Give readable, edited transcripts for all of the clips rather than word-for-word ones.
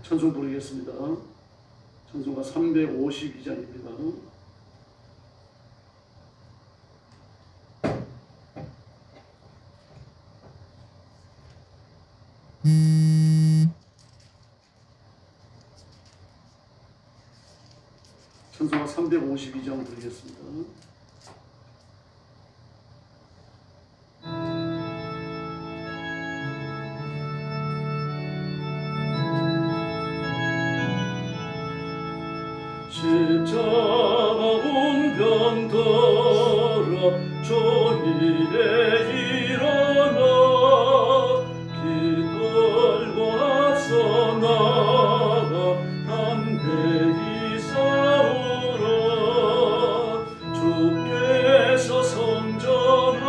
찬송 부르겠습니다. 찬송가 352장입니다. 찬송가 352장 부르겠습니다. 십자가 운변더러 종일에 일어나 기들고 앞서 나가 담대히 싸우라. 주께서 성전하고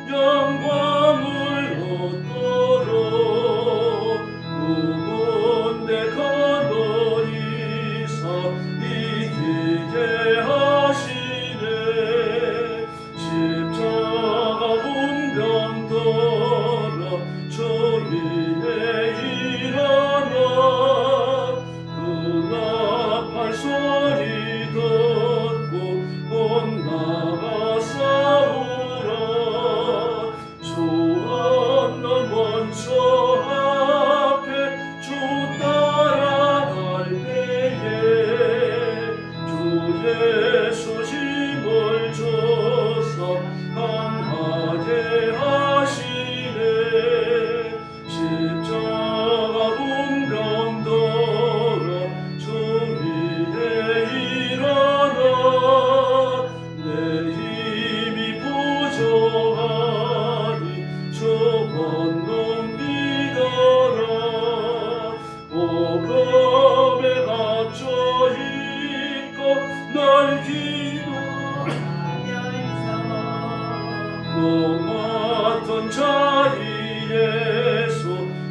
영광을 얻도록 누군데 이기게 하시네. 십자가 운변더러 종일에 일어나 그 나팔 소리 듣고 곧 나가 싸우라. 주 없는 원수 앞에 주 따라갈 때에 예수 힘을 줘서 강하게 하시네. 십자가 운변더러 종일에 일어나 내 힘이 부족하니 주 권능 믿어라. 복음에 갇혀 널 기도하면서 너 맡은 자리에서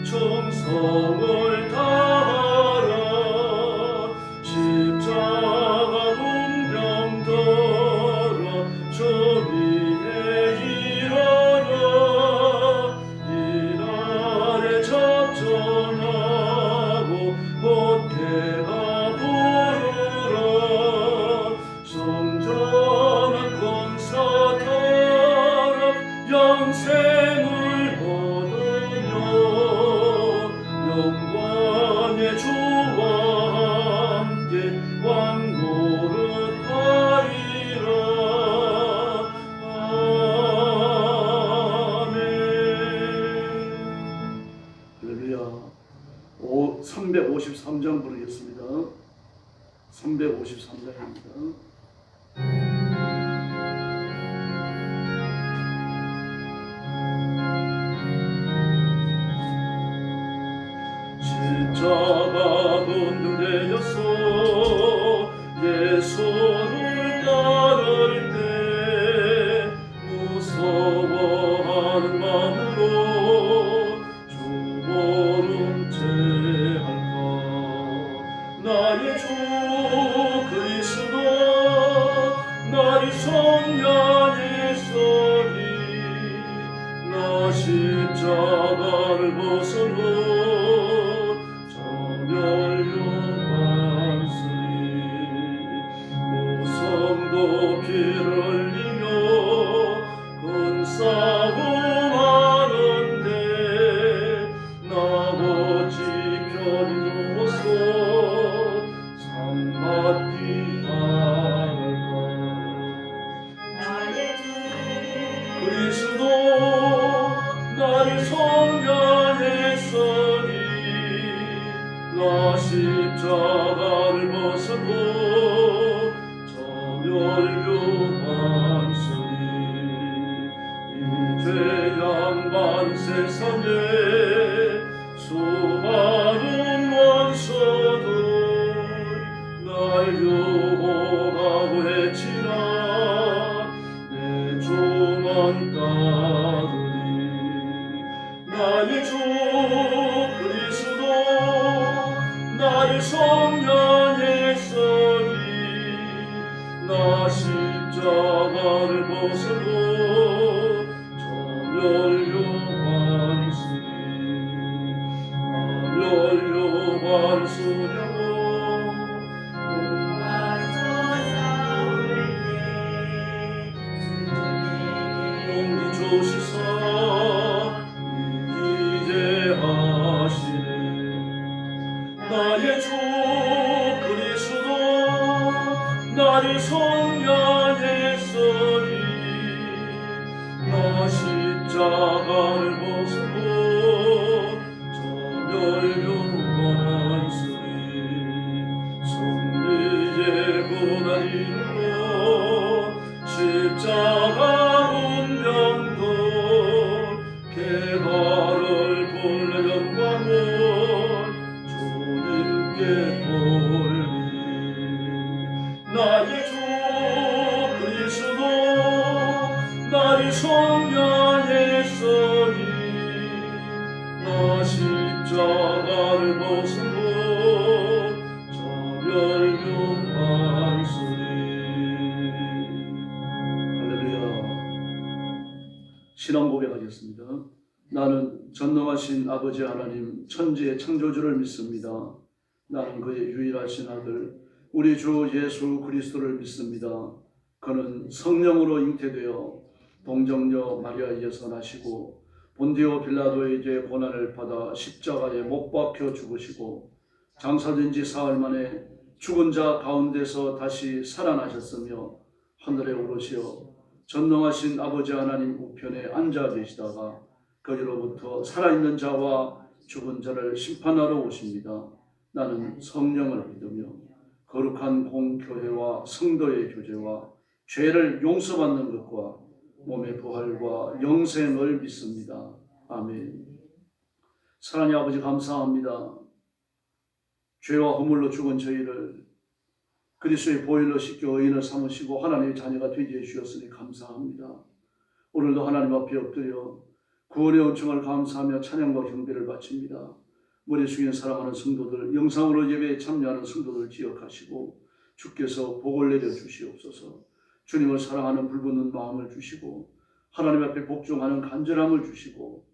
충성을 다하라. 십자가 운변더러 종일에 일어나 이날에 접전하고 못해가 성전은 권사타락 영생을 얻으며 영광의 주와 함께 왕노릇하리라. 아멘. 할렐루야. 353장 부르겠습니다. 353장입니다. 십자가 운동되어서 예수를 따를 때 무서워하는 마음으로 주 모른 채 할까. 나의 주 그리스도 나를 성량했으니 나 십자가를 벗어로 저멸류 만쓰리. 무성도 피를 흘리며 큰 싸움 하는데 나고 지편이 누워서 상받기 하는가. 나의 주 그리스도 나를 성량했으니 나 십자가를 벗고 저멸류 만쓰니 이제 양반 세상에 수많은 원수들 날 유혹하고 해치나 내 주만 따르리. 나의 주 그리스도 나를 성량했으니 나 십자가를 벗고 저멸류 만쓰니. 주님께 돌리 나의 주 그리스도 나를 성량했으니 나 십자가를 벗으고 저멸명하리니. 할렐루야. 신앙 고백하겠습니다. 나는 전능하신 아버지 하나님 천지의 창조주를 믿습니다. 나는 그의 유일하신 아들 우리 주 예수 그리스도를 믿습니다. 그는 성령으로 잉태되어 동정녀 마리아에게서 나시고 본디오 빌라도에게 고난을 받아 십자가에 못 박혀 죽으시고 장사된 지 사흘 만에 죽은 자 가운데서 다시 살아나셨으며 하늘에 오르시어 전능하신 아버지 하나님 우편에 앉아 계시다가 거기로부터 살아있는 자와 죽은 자를 심판하러 오십니다. 나는 성령을 믿으며 거룩한 공교회와 성도의 교제와 죄를 용서받는 것과 몸의 부활과 영생을 믿습니다. 아멘. 사랑의 아버지 감사합니다. 죄와 허물로 죽은 저희를 그리스도의 보혈로 씻겨 의인을 삼으시고 하나님의 자녀가 되게 해주셨으니 감사합니다. 오늘도 하나님 앞에 엎드려 구원의 은총을 감사하며 찬양과 경배를 바칩니다. 머리 숙인 사랑하는 성도들, 영상으로 예배에 참여하는 성도들 기억하시고 주께서 복을 내려 주시옵소서. 주님을 사랑하는 불붙는 마음을 주시고 하나님 앞에 복종하는 간절함을 주시고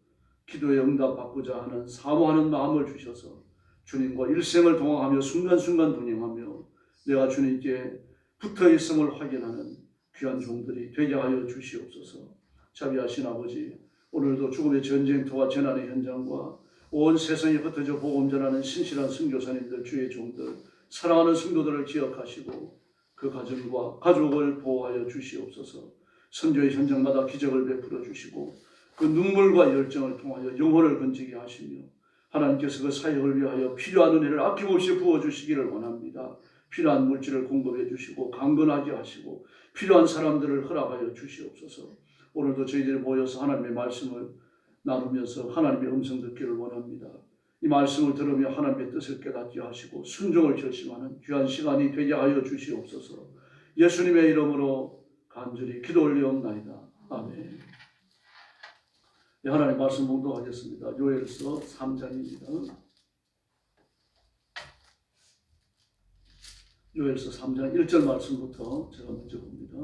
기도의 응답 받고자 하는 사모하는 마음을 주셔서 주님과 일생을 동행하며 순간순간 동행하며 내가 주님께 붙어있음을 확인하는 귀한 종들이 되게 하여 주시옵소서. 자비하신 아버지, 오늘도 죽음의 전쟁터와 재난의 현장과 온 세상에 흩어져 복음 전하는 신실한 선교사님들, 주의 종들, 사랑하는 성도들을 기억하시고 그 가정과 가족을 보호하여 주시옵소서. 선교의 현장마다 기적을 베풀어 주시고 그 눈물과 열정을 통하여 영혼을 건지게 하시며 하나님께서 그 사역을 위하여 필요한 은혜를 아낌없이 부어주시기를 원합니다. 필요한 물질을 공급해 주시고 강건하게 하시고 필요한 사람들을 허락하여 주시옵소서. 오늘도 저희들이 모여서 하나님의 말씀을 나누면서 하나님의 음성 듣기를 원합니다. 이 말씀을 들으며 하나님의 뜻을 깨닫게 하시고 순종을 결심하는 귀한 시간이 되게 하여 주시옵소서. 예수님의 이름으로 간절히 기도 올리옵나이다. 아멘. 네, 하나님 말씀 봉독하겠습니다. 요엘서 3장입니다. 요엘서 3장 1절 말씀부터 제가 먼저 봅니다.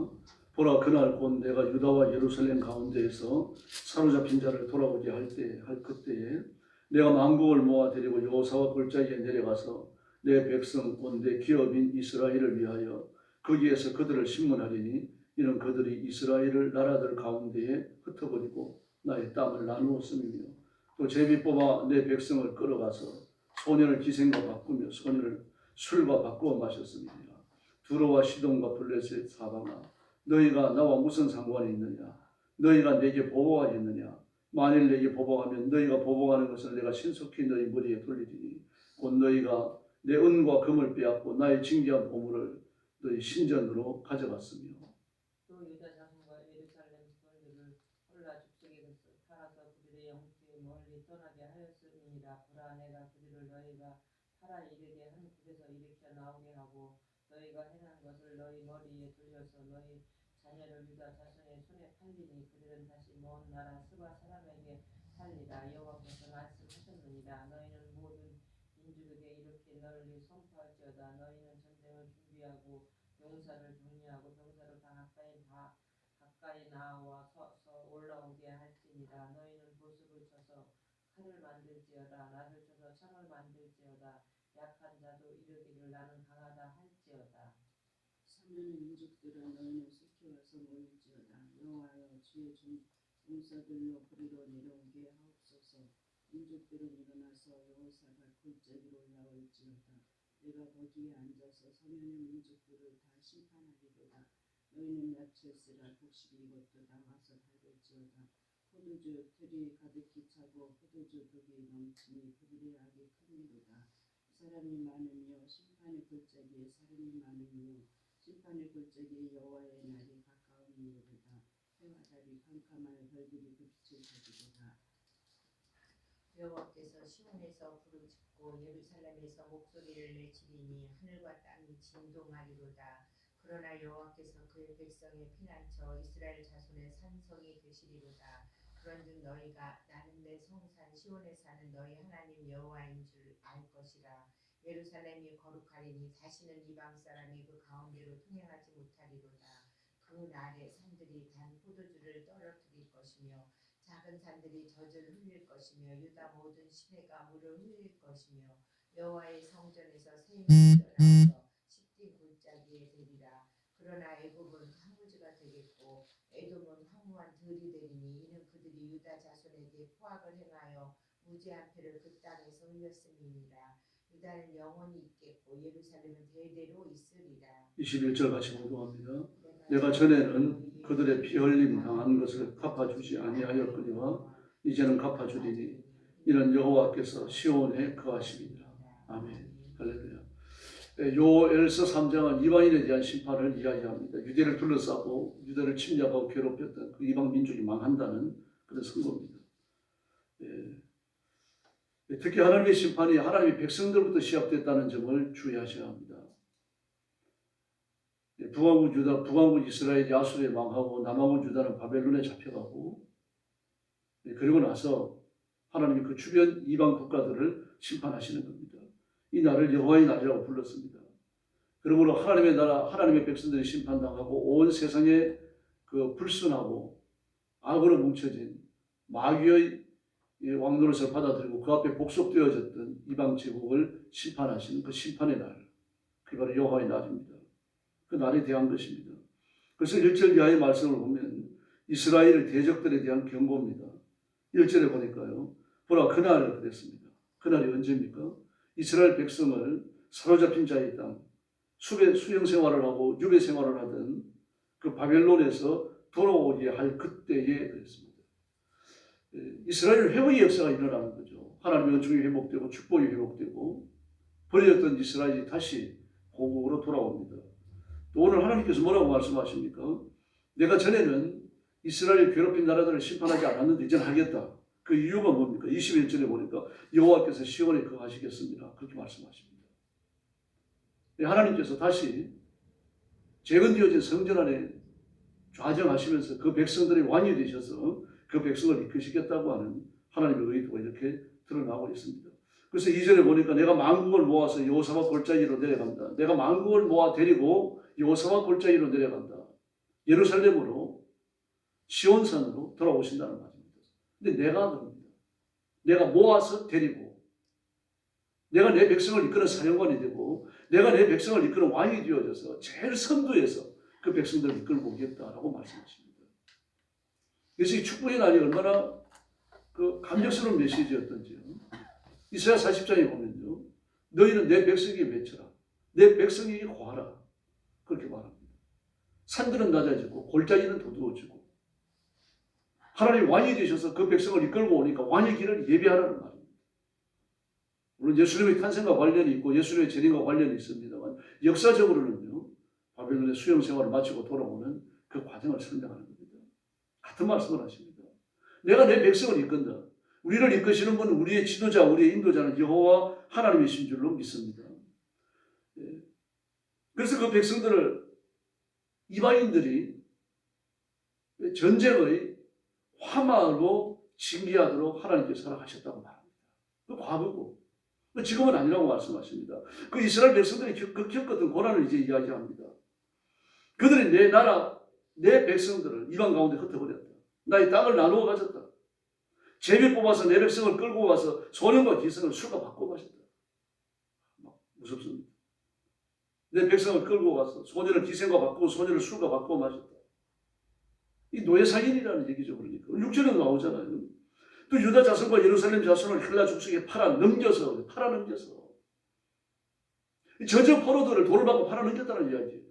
보라, 그날 곧 내가 유다와 예루살렘 가운데에서 사로잡힌 자를 돌아오게 할 그때에 내가 만국을 모아 데리고 여호사와 골짜기에 내려가서 내 백성 곧 내 기업인 이스라엘을 위하여 거기에서 그들을 심문하리니 이는 그들이 이스라엘을 나라들 가운데에 흩어버리고 나의 땅을 나누었음이며 또 제비 뽑아 내 백성을 끌어가서 소년을 기생과 바꾸며 소년을 술과 바꾸어 마셨습니다. 두로와 시돈과 블레셋 사방아, 너희가 나와 무슨 상관이 있느냐? 너희가 내게 보복하겠느냐? 만일 내게 보복하면 너희가 보복하는 것을 내가 신속히 너희 머리에 돌리리니 곧 너희가 내 은과 금을 빼앗고 나의 징계한 보물을 너희 신전으로 가져갔으며 또 유다 자손과 예루살렘 군들을 홀라 족속에서 팔아서 그들의 영토에 멀리 떠나게 하였음이니라. 보라, 내가 그들을 너희가 팔아 이르게 한 곳에서 일으켜 나오게 하고 너희가 행한 것을 너희 머리에 돌려서 너희 자녀를 유다 자손의 손에 팔리니 그들은 다시 먼 나라 스바 사람에게 팔리라. 여호와께서 말씀하셨느니라. 너희는 모든 민족에게 이렇게 널리 선포할지어다. 너희는 전쟁을 준비하고 용사를 정리하고 병사를 다 가까이 나와 서서 올라오게 할지니라. 너희는 보습을 쳐서 칼을 만들지어다. 낫을 쳐서 창을 만들지어다. 약한 자도 이르기를 나는 강하다 할지어다. 사면의 민족들아, 너희는 속히 와서 모일지어다. 여호와여, 주의 용사들로 그리로 내려오게 하옵소서. 민족들은 일어나서 여호사가 골짜기로 올라올지어다. 내가 거기에 앉아서 사면의 민족들을 다 심판하리로다. 너희는 야채스라 곡식이 이것도 다 와서 밟을지어다. 포도주 틀이 가득히 차고 포도주 독이 넘치니 그들의 악이 크니로다. 사람이 많으며 심판의 골짜기에 사람이 많으며 심판의 골짜기에 여호와의 날이 가까우니로다. 해와 달이 캄캄하여 별들이 그 빛을 가지도다. 여호와께서 시온에서 부르짖고 예루살렘에서 목소리를 내치리니 하늘과 땅이 진동하리로다. 그러나 여호와께서 그의 백성의 피난처 이스라엘 자손의 산성이 되시리로다. 그런즉 너희가 나는 내 성산 시온에 사는 너희 하나님 여호와인 줄 알 것이라. 예루살렘이 거룩하리니 다시는 이방 사람이 그 가운데로 통행하지 못하리로다. 그 날에 산들이 단 포도주를 떨어뜨릴 것이며 작은 산들이 젖을 흘릴 것이며 유다 모든 시내가 물을 흘릴 것이며 여호와의 성전에서 새 힘이 떠나서 십진 골짜기에 되리라. 그러나 애굽은 황무지가 되겠고 에돔은 황무한 들이 되리니 이는 그들이 유다 자손에게 포악을 행하여 무지한 패를 그 땅에서 흘렸음이니라. 유다는 영원히 있겠고 예루살렘은 대대로 있으리라. 21절 같이 공부합니다. 내가 전에는 그들의 피 흘림 당한 것을 갚아주지 아니하였거니와 이제는 갚아주리니 이는 여호와께서 시온에 거하심이니라. 아멘. 할렐루야. 요엘서 3장은 이방인에 대한 심판을 이야기합니다. 유대를 둘러싸고 유대를 침략하고 괴롭혔던 그 이방 민족이 망한다는 그런 선고입니다. 특히 하나님의 심판이 하나님의 백성들부터 시작됐다는 점을 주의하셔야 합니다. 북왕국 유다, 북왕국 이스라엘이 아수르에 망하고 남왕국 유다는 바벨론에 잡혀가고 그리고 나서 하나님이 그 주변 이방 국가들을 심판하시는 겁니다. 이 날을 여호와의 날이라고 불렀습니다. 그러므로 하나님의 나라, 하나님의 백성들이 심판당하고 온 세상에 그 불순하고 악으로 뭉쳐진 마귀의 왕노릇을 받아들이고 그 앞에 복속되어졌던 이방 제국을 심판하시는 그 심판의 날, 그게 바로 여호와의 날입니다. 그 날에 대한 것입니다. 그래서 1절 이하의 말씀을 보면 이스라엘 대적들에 대한 경고입니다. 1절에 보니까요, 보라 그날을 그랬습니다. 그날이 언제입니까? 이스라엘 백성을 사로잡힌 자의 땅, 수영 생활을 하고 유배 생활을 하던 그 바벨론에서 돌아오게 할 그때에 그랬습니다. 이스라엘 회복의 역사가 일어나는 거죠. 하나님의 은총이 회복되고 축복이 회복되고 버려졌던 이스라엘이 다시 고국으로 돌아옵니다. 또 오늘 하나님께서 뭐라고 말씀하십니까? 내가 전에는 이스라엘 괴롭힌 나라들을 심판하지 않았는데 이제는 하겠다. 그 이유가 뭡니까? 21절에 보니까 여호와께서 시온에 거하시겠습니다. 그렇게 말씀하십니다. 하나님께서 다시 재건되어진 성전 안에 좌정하시면서 그 백성들의 왕이 되셔서 그 백성을 이끄시겠다고 하는 하나님의 의도가 이렇게 드러나고 있습니다. 그래서 2절에 보니까 내가 만국을 모아서 여호사밧 골짜기로 내려간다. 내가 만국을 모아 데리고 여호사밧 골짜기로 내려간다. 예루살렘으로 시온산으로 돌아오신다는 말입니다. 근데 내가 그럽니다. 내가 모아서 데리고 내가 내 백성을 이끄는 사령관이 되고 내가 내 백성을 이끄는 왕이 되어져서 제일 선두에서 그 백성들을 이끌고 오겠다라고 말씀하십니다. 그래서 이 축복의 날이 얼마나 그 감격스러운 메시지였던지요. 이사야 40장에 보면요. 너희는 내 백성에게 맺혀라. 내 백성에게 고하라. 그렇게 말합니다. 산들은 낮아지고 골짜기는 도두어지고 하나님 왕이 되셔서 그 백성을 이끌고 오니까 왕의 길을 예비하라는 말입니다. 물론 예수님의 탄생과 관련이 있고 예수님의 재림과 관련이 있습니다만 역사적으로는요. 바벨론의 수용 생활을 마치고 돌아오는 그 과정을 설명하는 겁니다. 같은 말씀을 하십니다. 내가 내 백성을 이끈다. 우리를 이끄시는 분은 우리의 지도자, 우리의 인도자는 여호와 하나님이신 줄로 믿습니다. 그래서 그 백성들을 이방인들이 전쟁의 화마로 징계하도록 하나님께서 허락하셨다고 말합니다. 그 과거고 지금은 아니라고 말씀하십니다. 그 이스라엘 백성들이 겪었던 고난을 이제 이야기합니다. 그들이 내 나라, 내 백성들을 이방 가운데 흩어버렸다. 나의 땅을 나누어 가졌다. 제비 뽑아서 내 백성을 끌고 와서 소년과 기성을 술과 바꿔 마셨다. 무섭습니다. 내 백성을 끌고 와서 소년을 기생과 바꾸고 소년을 술과 바꿔 마셨다. 이 노예살인이라는 얘기죠. 그러니까 6절에 나오잖아요. 또 유다 자손과 예루살렘 자손을 헬라 족속에 팔아 넘겨서 저저 포로들을 돈을 받고 팔아 넘겼다는 이야기예요.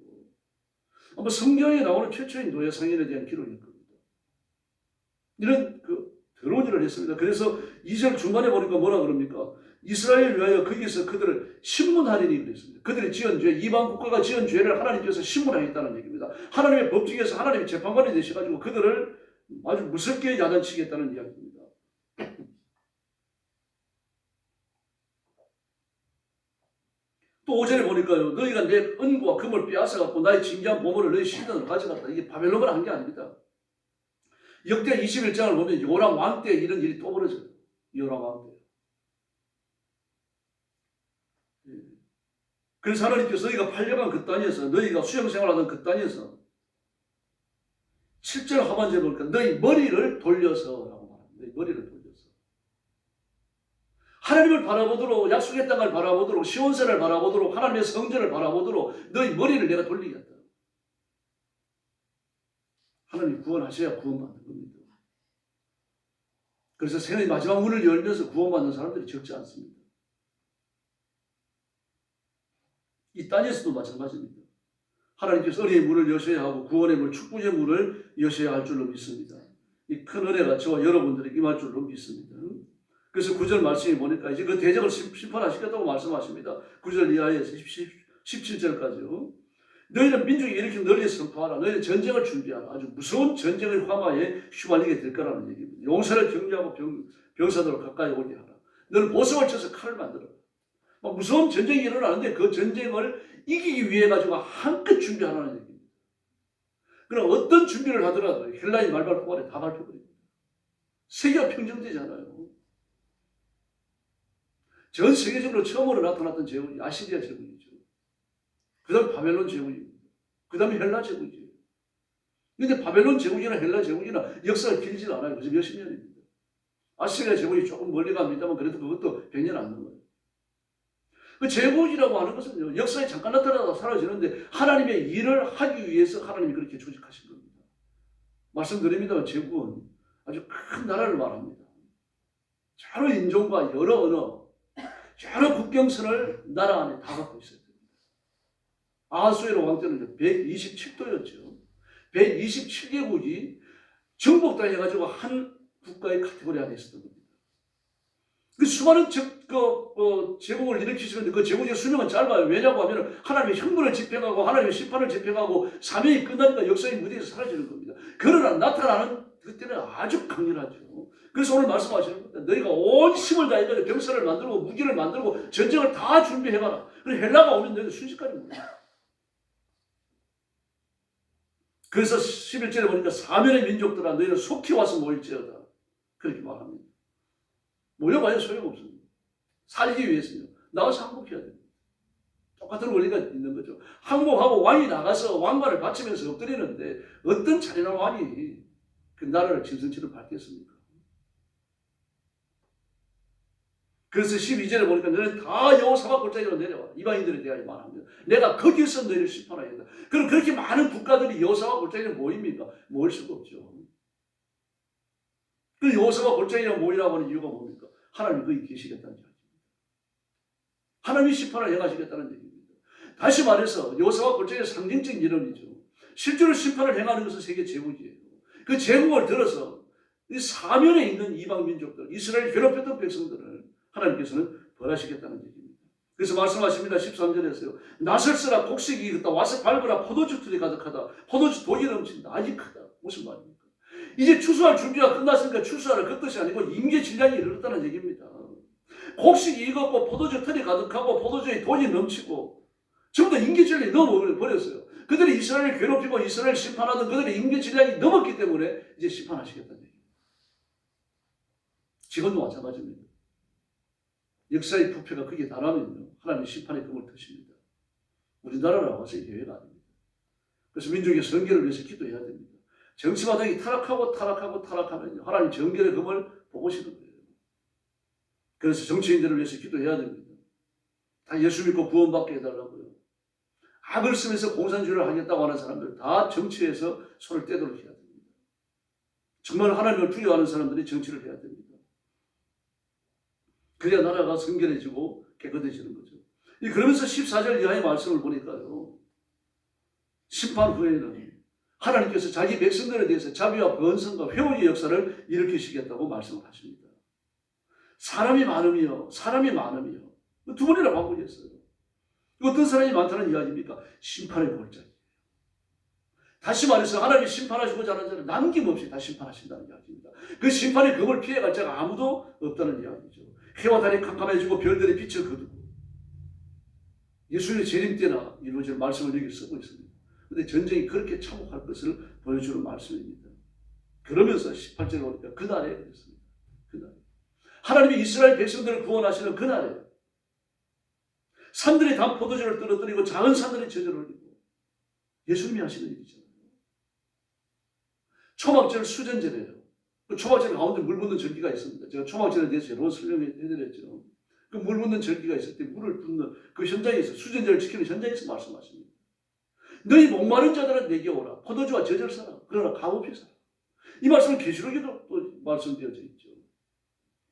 아마 성경에 나오는 최초의 노예상인에 대한 기록일 겁니다. 이런 더러운 일을 했습니다. 그래서 2절 중간에 보니까 뭐라 그럽니까? 이스라엘 위하여 거기서 그들을 신문하리니 그랬습니다. 그들이 지은 죄, 이방 국가가 지은 죄를 하나님께서 신문하겠다는 얘기입니다. 하나님의 법정에서 하나님의 재판관이 되셔가지고 그들을 아주 무섭게 야단치겠다는 이야기입니다. 또 5절에 보니까요. 너희가 내 은과 금을 빼앗아갖고 나의 진귀한 보물을 너희 신전으로 가져갔다. 이게 바벨론을 한 게 아닙니다. 역대 21장을 보면 요람 왕 때 이런 일이 또 벌어져요. 요람 왕 때. 그래서 하나님께서 너희가 팔려간 그 땅에서 너희가 수영생활하던 그 땅에서 7절 하반절에 보니까 너희 머리를 돌려서 라고 말합니다. 너희 머리를 돌려서 하나님을 바라보도록 약속의 땅을 바라보도록 시온산을 바라보도록 하나님의 성전을 바라보도록 너희 머리를 내가 돌리겠다. 하나님 구원하셔야 구원받는 겁니다. 그래서 생의 마지막 문을 열면서 구원받는 사람들이 적지 않습니다. 이 땅에서도 마찬가지입니다. 하나님께서 은혜의 문을 여셔야 하고 구원의 문, 축복의 문을 여셔야 할 줄로 믿습니다. 이 큰 은혜가 저와 여러분들에게 임할 줄로 믿습니다. 그래서 9절 말씀에 보니까 이제 그 대적을 심판하시겠다고 말씀하십니다. 9절 이하에서 17절까지요. 너희는 민족이 이렇게 널리 선포하라. 너희는 전쟁을 준비하라. 아주 무서운 전쟁의 화마에 휘말리게 될 거라는 얘기입니다. 용사를 격려하고 병사들을 가까이 오게 하라. 너는 보석을 쳐서 칼을 만들어라. 무서운 전쟁이 일어나는데 그 전쟁을 이기기 위해 가지고 한껏 준비하라는 얘기입니다. 그럼 어떤 준비를 하더라도 헬라의 말발포발에 다 밟혀버립니다. 세계가 평정되잖아요. 전 세계적으로 처음으로 나타났던 제국이 아시리아 제국이죠. 그 다음에 바벨론 제국입니다. 그 다음에 헬라 제국이죠. 그런데 바벨론 제국이나 헬라 제국이나 역사가 길지 않아요. 그래서 몇십 년입니다. 아시리아 제국이 조금 멀리 갑니다만 그래도 그것도 100년 안 넘어요. 그 제국이라고 하는 것은요, 역사에 잠깐 나타나다 사라지는데 하나님의 일을 하기 위해서 하나님이 그렇게 조직하신 겁니다. 말씀드립니다만 제국은 아주 큰 나라를 말합니다. 여러 인종과 여러 언어, 여러 국경선을 나라 안에 다 갖고 있어야 됩니다. 아하수에로 왕 때는 127도였죠. 127개국이 정복다 해가지고 한 국가의 카테고리 안에 있었던 겁니다. 그 수많은 제국을 일으키시는데 그 제국의 수명은 짧아요. 왜냐고 하면 하나님의 형벌을 집행하고 하나님의 심판을 집행하고 사명이 끝나니까 역사의 무대에서 사라지는 겁니다. 그러나 나타나는 그때는 아주 강렬하죠. 그래서 오늘 말씀하시는 겁니다. 너희가 온 힘을 다해서 병사를 만들고 무기를 만들고 전쟁을 다 준비해봐라. 그리고 헬라가 오면 너희가 순식간에 옵니다. 그래서 11절에 보니까 사면의 민족들아 너희는 속히 와서 모일지어다. 그렇게 말합니다. 모여봐야 소용없습니다. 살기 위해서요. 나가서 항복해야 됩니다. 똑같은 원리가 있는 거죠. 항복하고 왕이 나가서 왕관을 바치면서 엎드리는데 어떤 잔인한 왕이 그 나라를 짐승처럼 밟겠습니까? 그래서 12절에 보니까 너는 다 여호사밧 골짜기로 내려와. 이방인들에 대하여 말합니다. 내가 거기서 너희를 심판하겠다. 그럼 그렇게 많은 국가들이 여호사밧 골짜기로 모입니까? 모일 수가 없죠. 그 여호사밧 골짜기로 모이라고 하는 이유가 뭡니까? 하나님이 거기 계시겠다는 얘기입니다. 하나님이 심판을 행하시겠다는 얘기입니다. 다시 말해서 여호사밧 골짜기의 상징적인 이름이죠. 실제로 심판을 행하는 것은 세계 제국이에요. 그 제국을 들어서 이 사면에 있는 이방 민족들, 이스라엘 괴롭혔던 백성들을 하나님께서는 벌하시겠다는 얘기입니다. 그래서 말씀하십니다. 13절에서요. 낫을 쓰라 곡식이 익었다. 와서 밟으라 포도주 틀이 가득하다. 포도주 독이 넘친다. 아직 크다. 무슨 말입니까? 이제 추수할 준비가 끝났으니까 추수하라 그 뜻이 아니고 임계질량이 이르렀다는 얘기입니다. 곡식이 익었고 포도주 틀이 가득하고 포도주의 독이 넘치고 전부 다 임계질량이 넘어버렸어요. 그들이 이스라엘을 괴롭히고 이스라엘을 심판하던 그들의 임계질량이 넘었기 때문에 이제 심판하시겠다는 얘기입니다. 지금도 마찬가지입니다. 역사의 부패가 거기에 달하면요. 하나님의 심판의 금을 터십니다. 우리나라라고 해서 예외가 아닙니다. 그래서 민족의 성결을 위해서 기도해야 됩니다. 정치마당이 타락하면요. 하나님 정결의 금을 보고시는 거예요. 그래서 정치인들을 위해서 기도해야 됩니다. 다 예수 믿고 구원받게 해달라고요. 악을 쓰면서 공산주의를 하겠다고 하는 사람들 다 정치에서 손을 떼도록 해야 됩니다. 정말 하나님을 두려워하는 사람들이 정치를 해야 됩니다. 그래야 나라가 성결해지고 깨끗해지는 거죠. 그러면서 14절 이하의 말씀을 보니까요. 심판 후에는 하나님께서 자기 백성들에 대해서 자비와 번성과 회복의 역사를 일으키시겠다고 말씀을 하십니다. 사람이 많으며 두 번이나 반복했어요. 어떤 사람이 많다는 이야기입니까? 심판의 골짜기. 다시 말해서 하나님이 심판하시고자 하는 자는 남김없이 다 심판하신다는 이야기입니다. 그 심판의 금을 피해갈 자가 아무도 없다는 이야기죠. 해와 달이 캄캄해지고 별들의 빛을 거두고 예수님의 재림 때나 이루어질 말씀을 여기 쓰고 있습니다. 그런데 전쟁이 그렇게 참혹할 것을 보여주는 말씀입니다. 그러면서 18절에 보니까 그날에 그랬습니다. 그날. 하나님이 이스라엘 백성들을 구원하시는 그날에 산들이 다 포도주를 떨어뜨리고 작은 산들이 저절을 흘리고 예수님이 하시는 일이잖아요. 초막절 수전제래요. 그 초막절 가운데 물 붓는 절기가 있습니다. 제가 초막절에 대해서 여러 번 설명해드렸죠. 그 물 붓는 절기가 있을 때 물을 붓는 그 현장에서 수전제를 지키는 현장에서 말씀하십니다. 너희 목마른 자들은 내게 오라. 포도주와 젖을 사라. 그러나 값없이 사라. 이 말씀은 계시록에도 또 말씀되어져 있죠.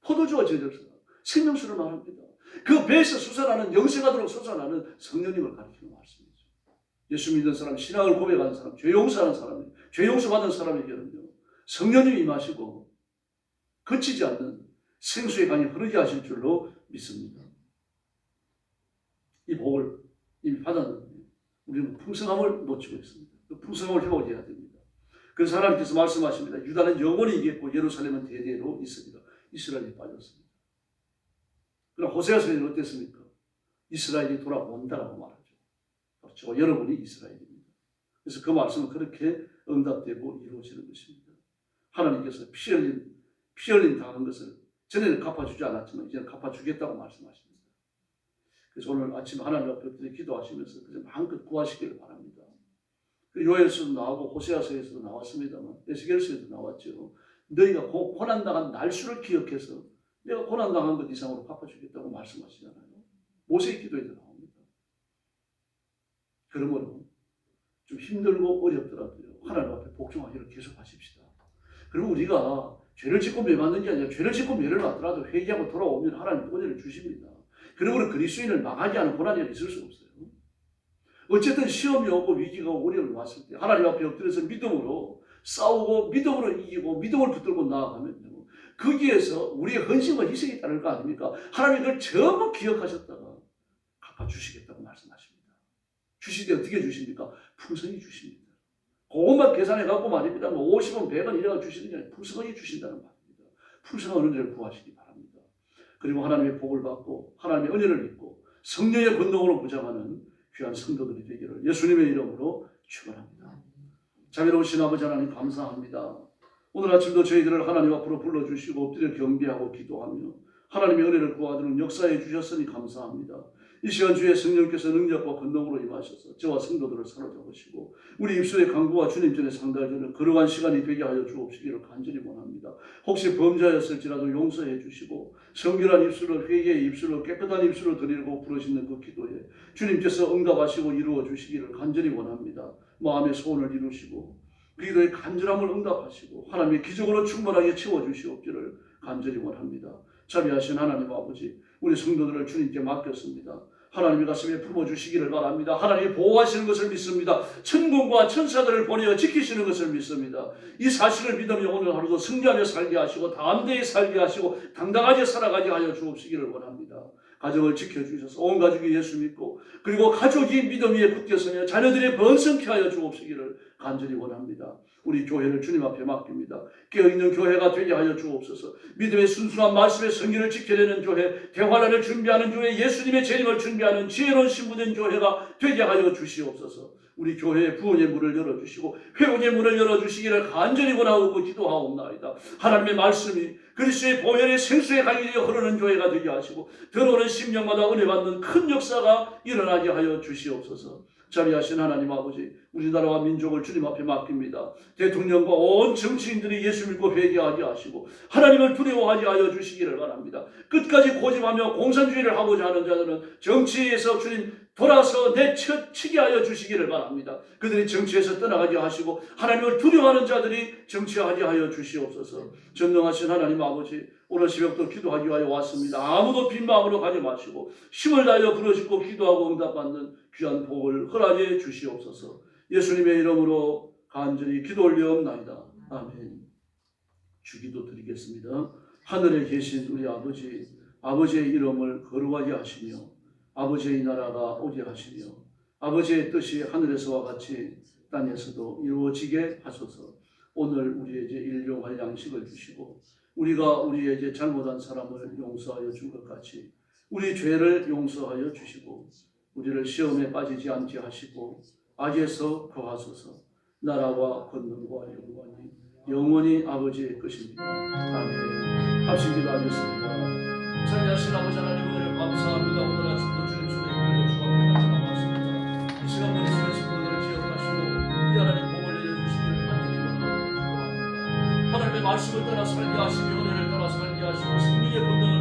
포도주와 젖을 사라. 생명수를 말합니다. 그 배에서 솟아나는 영생하도록 솟아나는 성령님을 가리키는 말씀이죠. 예수 믿는 사람, 신앙을 고백하는 사람, 죄 용서하는 사람이, 죄 용서받은 사람에게는요 성령님이 임하시고 거치지 않는 생수의 강이 흐르게 하실 줄로 믿습니다. 이 복을 이미 받았는데 우리는 풍성함을 놓치고 있습니다. 그 풍성함을 회복해야 됩니다. 그래서 하나님께서 말씀하십니다. 유다는 영원히 이겼고 예루살렘은 대대로 있습니다. 이스라엘이 빠졌습니다. 그럼 호세아서에는 어땠습니까? 이스라엘이 돌아온다라고 말하죠. 그렇죠. 여러분이 이스라엘입니다. 그래서 그 말씀은 그렇게 응답되고 이루어지는 것입니다. 하나님께서 피 흘림 당한 것을 전에는 갚아주지 않았지만 이제는 갚아주겠다고 말씀하십니다. 그래서 오늘 아침 하나님 앞에 엎드려 기도하시면서 그저 마음껏 구하시기를 바랍니다. 그 요엘서도 나오고 호세아서에서도 나왔습니다만 에스겔서에도 나왔죠. 너희가 고난당한 날수를 기억해서 내가 고난당한 것 이상으로 갚아주겠다고 말씀하시잖아요. 모세의 기도에도 나옵니다. 그러므로 좀 힘들고 어렵더라도요. 하나님 앞에 복종하기를 계속하십시다. 그리고 우리가 죄를 짓고 멸망하는 게 아니라 죄를 짓고 멸을 받더라도 회개하고 돌아오면 하나님 은혜를 주십니다. 그러므로 그리스도인을 망하게 하는 고난이 있을 수 없어요. 어쨌든 시험이 오고 위기가 오고 어려움이 왔을 때 하나님 앞에 엎드려서 믿음으로 싸우고 믿음으로 이기고 믿음을 붙들고 나아가면요. 거기에서 우리의 헌신과 희생이 따를 거 아닙니까? 하나님이 그걸 전부 기억하셨다가 갚아주시겠다고 말씀하십니다. 주실 때 어떻게 주십니까? 풍성히 주십니다. 그것만 계산해갖고 말입니다. 50원, 100원 이래가 주시는 게 아니라 풍성하게 주신다는 말입니다. 풍성한 은혜를 구하시기 바랍니다. 그리고 하나님의 복을 받고 하나님의 은혜를 입고 성령의 권능으로 무장하는 귀한 성도들이 되기를 예수님의 이름으로 축원합니다. 자비로우신 아버지 하나님 감사합니다. 오늘 아침도 저희들을 하나님 앞으로 불러주시고 엎드려 경배하고 기도하며 하나님의 은혜를 구하도록 역사해 주셨으니 감사합니다. 이 시간 주의 성령께서 능력과 권능으로 임하셔서 저와 성도들을 사로잡으시고 우리 입술의 강구와 주님 전에 상달되는 거룩한 시간이 되게 하여 주옵시기를 간절히 원합니다. 혹시 범죄하였을지라도 용서해 주시고 성결한 입술로 회개의 입술로 깨끗한 입술로 드리고 부르시는 그 기도에 주님께서 응답하시고 이루어 주시기를 간절히 원합니다. 마음의 소원을 이루시고 그 기도의 간절함을 응답하시고 하나님의 기적으로 충만하게 채워주시옵기를 간절히 원합니다. 자비하신 하나님 아버지, 우리 성도들을 주님께 맡겼습니다. 하나님의 가슴에 품어주시기를 바랍니다. 하나님이 보호하시는 것을 믿습니다. 천군과 천사들을 보내어 지키시는 것을 믿습니다. 이 사실을 믿으며 오늘 하루도 승리하며 살게 하시고 담대히 살게 하시고 당당하게 살아가게 하여 주옵시기를 원합니다. 가정을 지켜주셔서 온 가족이 예수 믿고 그리고 가족이 믿음 위에 굳게 서며 자녀들이 번성케 하여 주옵시기를 간절히 원합니다. 우리 교회를 주님 앞에 맡깁니다. 깨어있는 교회가 되게 하여 주옵소서. 믿음의 순수한 말씀의 성기를 지켜내는 교회, 대환란을 준비하는 교회, 예수님의 재림을 준비하는 지혜로운 신부된 교회가 되게 하여 주시옵소서. 우리 교회에 구원의 문을 열어주시고 회복의 문을 열어주시기를 간절히 원하고 기도하옵나이다. 하나님의 말씀이 그리스도의 보혈의 생수의 강이 되어 흐르는 교회가 되게 하시고 들어오는 심령마다 은혜 받는 큰 역사가 일어나게 하여 주시옵소서. 자비하신 하나님 아버지, 우리나라와 민족을 주님 앞에 맡깁니다. 대통령과 온 정치인들이 예수 믿고 회개하게 하시고 하나님을 두려워하게 하여 주시기를 바랍니다. 끝까지 고집하며 공산주의를 하고자 하는 자들은 정치에서 주님 돌아서 내치게 하여 주시기를 바랍니다. 그들이 정치에서 떠나가게 하시고 하나님을 두려워하는 자들이 정치하게 하여 주시옵소서. 전능하신 하나님 아버지, 오늘 새벽도 기도하기 위하여 왔습니다. 아무도 빈 마음으로 가지 마시고 힘을 다하여 부르짖고 기도하고 응답받는 귀한 복을 허락해 주시옵소서. 예수님의 이름으로 간절히 기도 올리옵나이다. 아멘. 주기도 드리겠습니다. 하늘에 계신 우리 아버지, 아버지의 이름을 거룩하게 하시며 아버지의 나라가 오게 하시며 아버지의 뜻이 하늘에서와 같이 땅에서도 이루어지게 하소서. 오늘 우리에게 일용할 양식을 주시고 우리가 우리에게 잘못한 사람을 용서하여 준 것 같이 우리 죄를 용서하여 주시고 우리를 시험에 빠지지 않게 하시고 악에서 구하소서. 나라와 권능과 영광이 영원히 아버지의 것입니다. 아멘. 합심 기도하겠습니다. 찬양하신 아버지 하나님 은혜를 감사합니다. 오늘 아침도 주님 손에 이끌려 주 앞에 나와왔습니다. 이 시간 머릿속에 성도들을 기억하시고 이 하나님 복을 내려주시기를 간절히 원하고 기도합니다. 하나님의 말씀을 따라 살게 하시며 은혜를 따라 살게 하시고 생명의 본능을